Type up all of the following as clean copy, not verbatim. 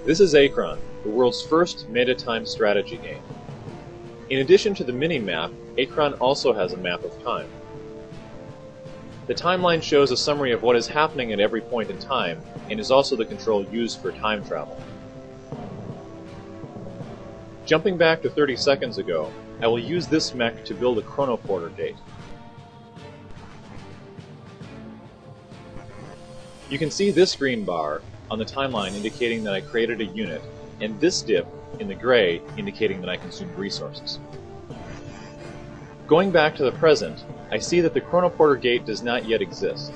This is Achron, the world's first meta-time strategy game. In addition to the mini-map, Achron also has a map of time. The timeline shows a summary of what is happening at every point in time, and is also the control used for time travel. Jumping back to 30 seconds ago, I will use this mech to build a chronoporter gate. You can see this green bar on the timeline indicating that I created a unit, and this dip in the gray indicating that I consumed resources. Going back to the present, I see that the chronoporter gate does not yet exist.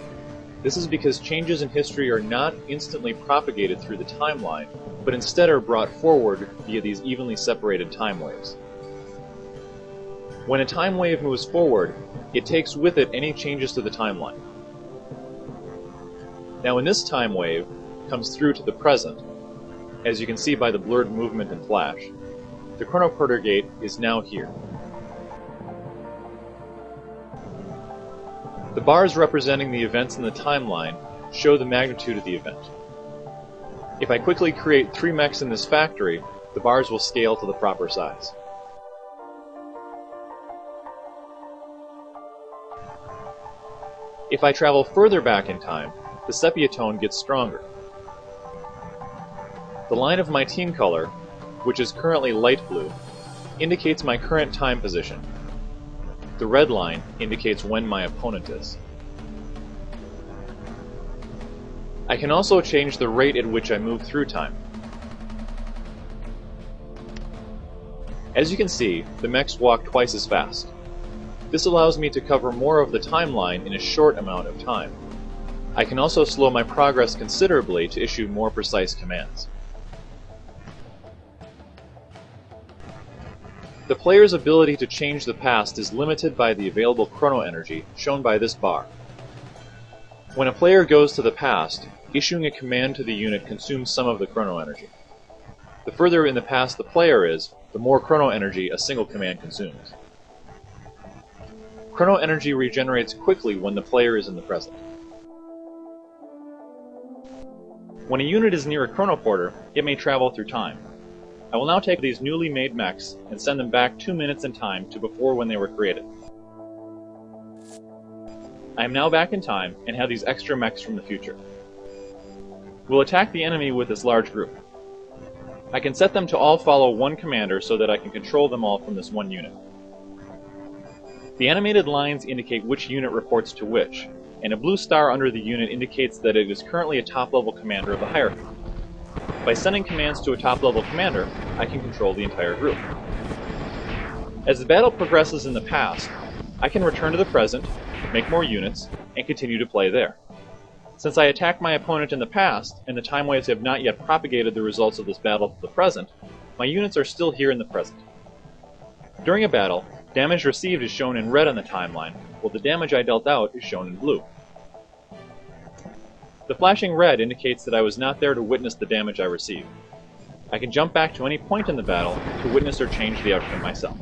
This is because changes in history are not instantly propagated through the timeline, but instead are brought forward via these evenly separated time waves. When a time wave moves forward, it takes with it any changes to the timeline. Now when this time wave comes through to the present, as you can see by the blurred movement and flash, the chronoporter gate is now here. The bars representing the events in the timeline show the magnitude of the event. If I quickly create 3 mechs in this factory, the bars will scale to the proper size. If I travel further back in time, the sepia tone gets stronger. The line of my team color, which is currently light blue, indicates my current time position. The red line indicates when my opponent is. I can also change the rate at which I move through time. As you can see, the mechs walk twice as fast. This allows me to cover more of the timeline in a short amount of time. I can also slow my progress considerably to issue more precise commands. The player's ability to change the past is limited by the available chrono energy, shown by this bar. When a player goes to the past, issuing a command to the unit consumes some of the chrono energy. The further in the past the player is, the more chrono energy a single command consumes. Chrono energy regenerates quickly when the player is in the present. When a unit is near a chronoporter, it may travel through time. I will now take these newly made mechs and send them back 2 minutes in time to before when they were created. I am now back in time and have these extra mechs from the future. We'll attack the enemy with this large group. I can set them to all follow one commander so that I can control them all from this one unit. The animated lines indicate which unit reports to which, and a blue star under the unit indicates that it is currently a top-level commander of the hierarchy. By sending commands to a top-level commander, I can control the entire group. As the battle progresses in the past, I can return to the present, make more units, and continue to play there. Since I attacked my opponent in the past, and the time waves have not yet propagated the results of this battle to the present, my units are still here in the present. During a battle, damage received is shown in red on the timeline, while the damage I dealt out is shown in blue. The flashing red indicates that I was not there to witness the damage I received. I can jump back to any point in the battle to witness or change the outcome myself.